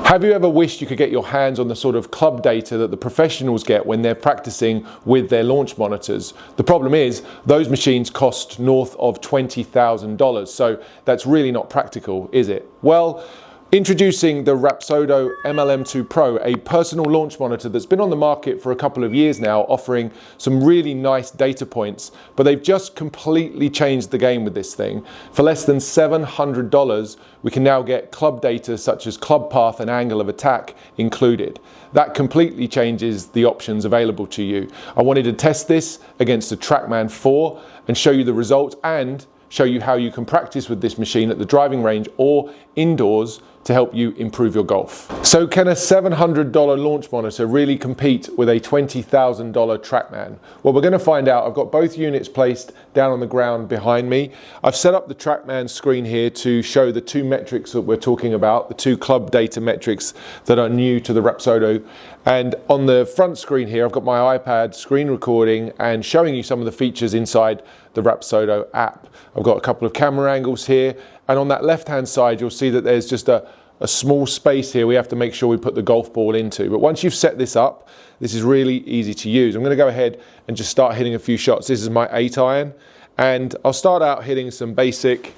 Have you ever wished you could get your hands on the sort of club data that the professionals get when they're practicing with their launch monitors? The problem is those machines cost north of $20,000, so that's really not practical, is it? Well, introducing the Rapsodo MLM2PRO, a personal launch monitor that's been on the market for a couple of years now, offering some really nice data points, but they've just completely changed the game with this thing. For less than $700, we can now get club data such as club path and angle of attack included. That completely changes the options available to you. I wanted to test this against the TRACKMAN 4 and show you the results and show you how you can practice with this machine at the driving range or indoors to help you improve your golf. So can a $700 launch monitor really compete with a $20,000 TRACKMAN? Well, we're going to find out. I've got both units placed down on the ground behind me. I've set up the TRACKMAN screen here to show the two metrics that we're talking about, the two club data metrics that are new to the Rapsodo. And on the front screen here, I've got my iPad screen recording and showing you some of the features inside the Rapsodo app. I've got a couple of camera angles here, and on that left-hand side, you'll see that there's just a small space here we have to make sure we put the golf ball into. But once you've set this up, this is really easy to use. I'm going to go ahead and just start hitting a few shots. This is my 8-iron, and I'll start out hitting some basic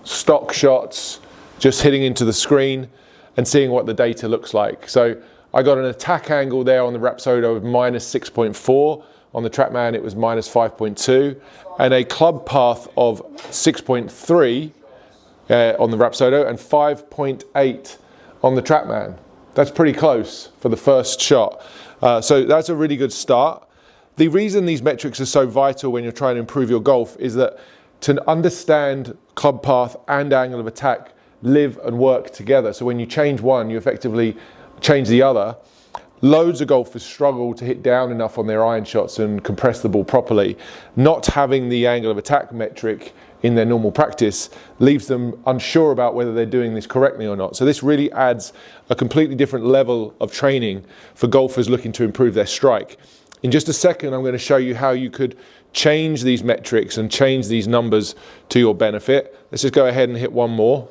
stock shots, just hitting into the screen and seeing what the data looks like. So I got an attack angle there on the Rapsodo of -6.4. On the TRACKMAN it was -5.2, and a club path of 6.3 on the Rapsodo and 5.8 on the TRACKMAN. That's pretty close for the first shot. So that's a really good start. The reason these metrics are so vital when you're trying to improve your golf is that to understand club path and angle of attack live and work together. So when you change one, you effectively change the other. Loads of golfers struggle to hit down enough on their iron shots and compress the ball properly. Not having the angle of attack metric in their normal practice leaves them unsure about whether they're doing this correctly or not. So this really adds a completely different level of training for golfers looking to improve their strike. In just a second, I'm going to show you how you could change these metrics and change these numbers to your benefit. Let's just go ahead and hit one more.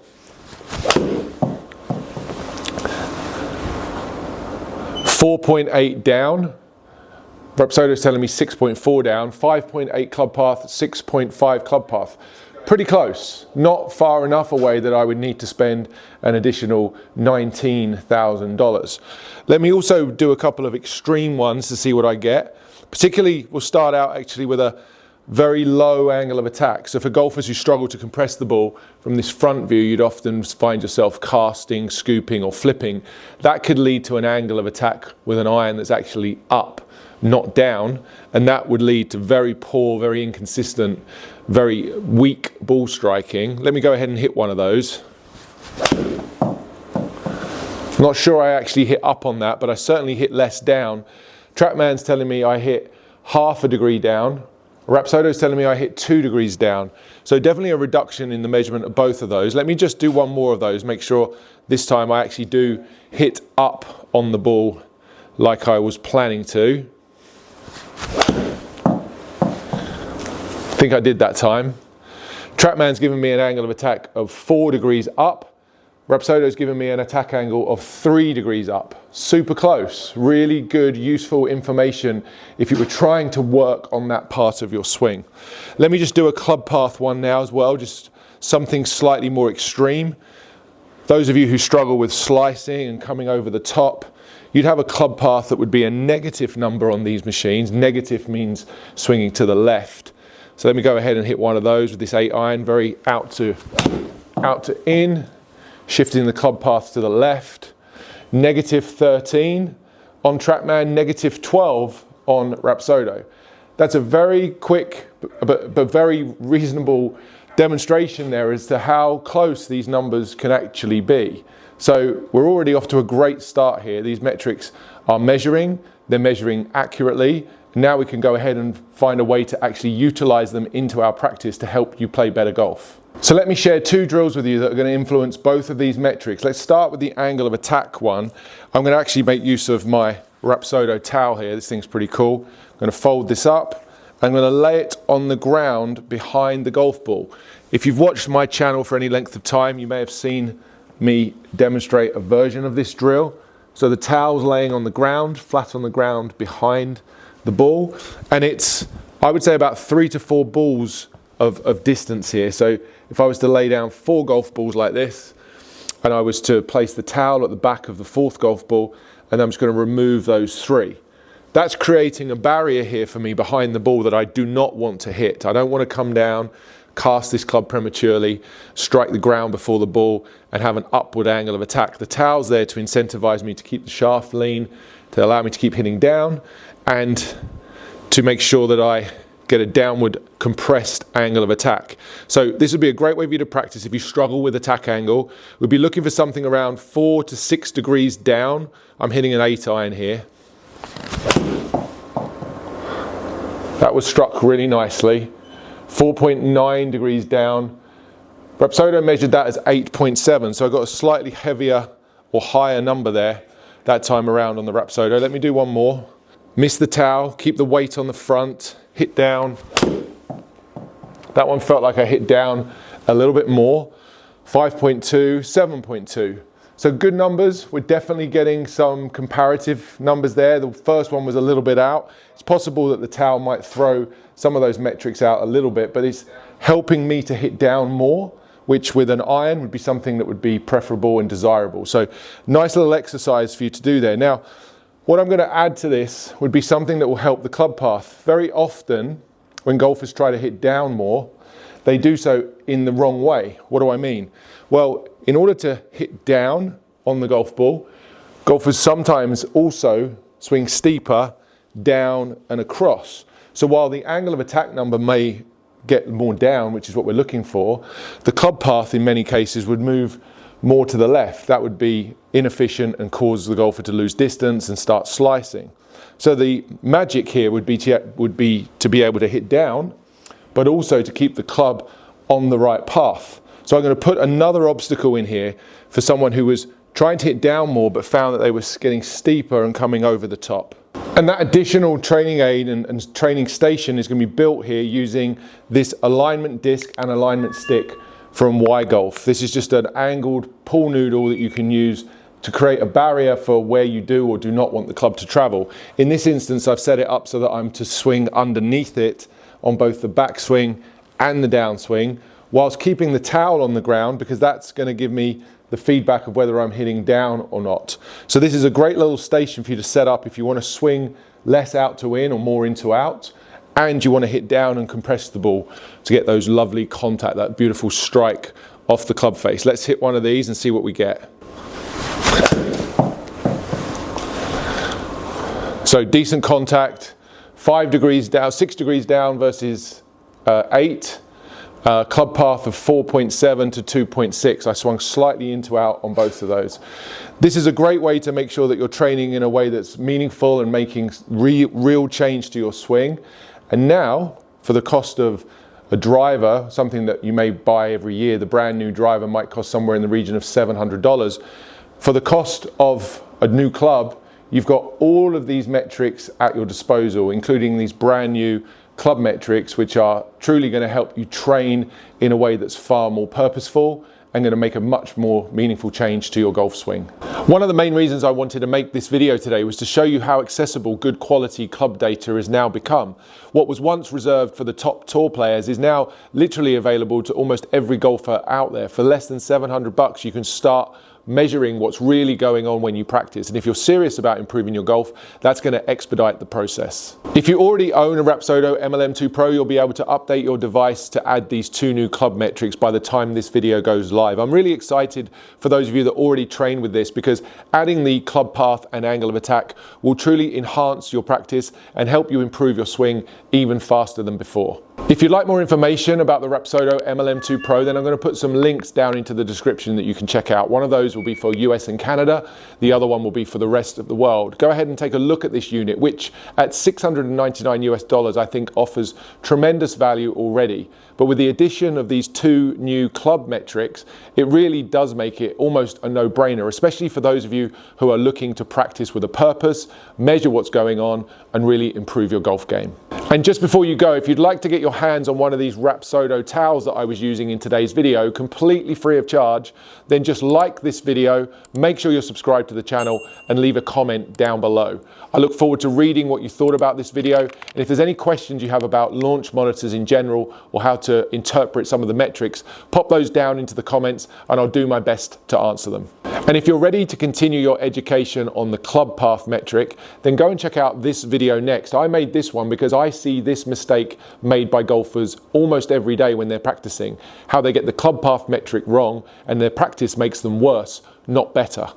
4.8 down. Rapsodo is telling me 6.4 down, 5.8 club path, 6.5 club path. Pretty close, not far enough away that I would need to spend an additional $19,000. Let me also do a couple of extreme ones to see what I get. Particularly, we'll start out actually with a very low angle of attack. So for golfers who struggle to compress the ball from this front view, you'd often find yourself casting, scooping or flipping. That could lead to an angle of attack with an iron that's actually up, not down, and that would lead to very poor, very inconsistent, very weak ball striking. Let me go ahead and hit one of those. I'm not sure I actually hit up on that, but I certainly hit less down. TRACKMAN's telling me I hit ½ degree down. Rapsodo's telling me I hit 2 degrees down. So definitely a reduction in the measurement of both of those. Let me just do one more of those, make sure this time I actually do hit up on the ball like I was planning to. I think I did that time. TRACKMAN's given me an angle of attack of 4 degrees up. Rapsodo's given me an attack angle of 3 degrees up. Super close. Really good, useful information if you were trying to work on that part of your swing. Let me just do a club path one now as well, just something slightly more extreme. Those of you who struggle with slicing and coming over the top, you'd have a club path that would be a negative number on these machines. Negative means swinging to the left. So let me go ahead and hit one of those with this 8-iron, very out to in. Shifting the club path to the left. -13 on TRACKMAN, -12 on Rapsodo. That's a very quick but very reasonable demonstration there as to how close these numbers can actually be. So we're already off to a great start here. These metrics are measuring, they're measuring accurately. Now we can go ahead and find a way to actually utilize them into our practice to help you play better golf. So let me share 2 drills with you that are going to influence both of these metrics. Let's start with the angle of attack one. I'm going to actually make use of my Rapsodo towel here. This thing's pretty cool. I'm going to fold this up. I'm going to lay it on the ground behind the golf ball. If you've watched my channel for any length of time, you may have seen me demonstrate a version of this drill. So the towel's laying on the ground, flat on the ground behind the ball, and it's, I would say, about 3 to 4 balls of distance here. So if I was to lay down 4 golf balls like this, and I was to place the towel at the back of the 4th golf ball, and I'm just going to remove those 3. That's creating a barrier here for me behind the ball that I do not want to hit. I don't want to come down, cast this club prematurely, strike the ground before the ball, and have an upward angle of attack. The towel's there to incentivize me to keep the shaft lean, to allow me to keep hitting down, and to make sure that I get a downward compressed angle of attack. So this would be a great way for you to practice if you struggle with attack angle. We'd be looking for something around 4 to 6 degrees down. I'm hitting an 8 iron here. That was struck really nicely. 4.9 degrees down. Rapsodo measured that as 8.7, so I got a slightly heavier or higher number there that time around on the Rapsodo. Let me do one more. Miss the towel, keep the weight on the front, hit down. That one felt like I hit down a little bit more. 5.2, 7.2. So good numbers. We're definitely getting some comparative numbers there. The first one was a little bit out. It's possible that the towel might throw some of those metrics out a little bit, but it's helping me to hit down more, which with an iron would be something that would be preferable and desirable. So nice little exercise for you to do there. Now, what I'm going to add to this would be something that will help the club path. Very often, when golfers try to hit down more, they do so in the wrong way. What do I mean? Well, in order to hit down on the golf ball, golfers sometimes also swing steeper down and across. So while the angle of attack number may get more down, which is what we're looking for, the club path in many cases would move more to the left. That would be inefficient and cause the golfer to lose distance and start slicing. So the magic here would be to be able to hit down, but also to keep the club on the right path. So I'm going to put another obstacle in here for someone who was trying to hit down more but found that they were getting steeper and coming over the top. And that additional training aid and training station is going to be built here using this alignment disc and alignment stick from Y Golf. This is just an angled pool noodle that you can use to create a barrier for where you do or do not want the club to travel. In this instance, I've set it up so that I'm to swing underneath it on both the backswing and the downswing, whilst keeping the towel on the ground, because that's going to give me the feedback of whether I'm hitting down or not. So this is a great little station for you to set up if you want to swing less out to in or more in to out, and you want to hit down and compress the ball to get those lovely contact, that beautiful strike off the club face. Let's hit one of these and see what we get. So decent contact, 5 degrees down, 6 degrees down versus 8. Club path of 4.7 to 2.6. I swung slightly into out on both of those. This is a great way to make sure that you're training in a way that's meaningful and making real change to your swing. And now, for the cost of a driver, something that you may buy every year, the brand new driver might cost somewhere in the region of $700. For the cost of a new club, you've got all of these metrics at your disposal, including these brand new club metrics, which are truly going to help you train in a way that's far more purposeful and going to make a much more meaningful change to your golf swing. One of the main reasons I wanted to make this video today was to show you how accessible good quality club data has now become. What was once reserved for the top tour players is now literally available to almost every golfer out there. For less than $700, you can start measuring what's really going on when you practice. And if you're serious about improving your golf, that's going to expedite the process. If you already own a Rapsodo MLM2PRO, you'll be able to update your device to add these 2 new club metrics by the time this video goes live. I'm really excited for those of you that already train with this, because adding the club path and angle of attack will truly enhance your practice and help you improve your swing even faster than before. If you'd like more information about the Rapsodo MLM2PRO, then I'm going to put some links down into the description that you can check out. One of those will be for US and Canada. The other one will be for the rest of the world. Go ahead and take a look at this unit, which at $699 US, I think offers tremendous value already. But with the addition of these 2 new club metrics, it really does make it almost a no-brainer, especially for those of you who are looking to practice with a purpose, measure what's going on, and really improve your golf game. And just before you go, if you'd like to get your hands on one of these Rapsodo towels that I was using in today's video, completely free of charge, then just like this video, make sure you're subscribed to the channel, and leave a comment down below. I look forward to reading what you thought about this video, and if there's any questions you have about launch monitors in general or how to interpret some of the metrics, pop those down into the comments and I'll do my best to answer them. And if you're ready to continue your education on the club path metric, then go and check out this video next. I made this one because I see this mistake made by golfers almost every day when they're practicing, how they get the club path metric wrong and their practice makes them worse, not better.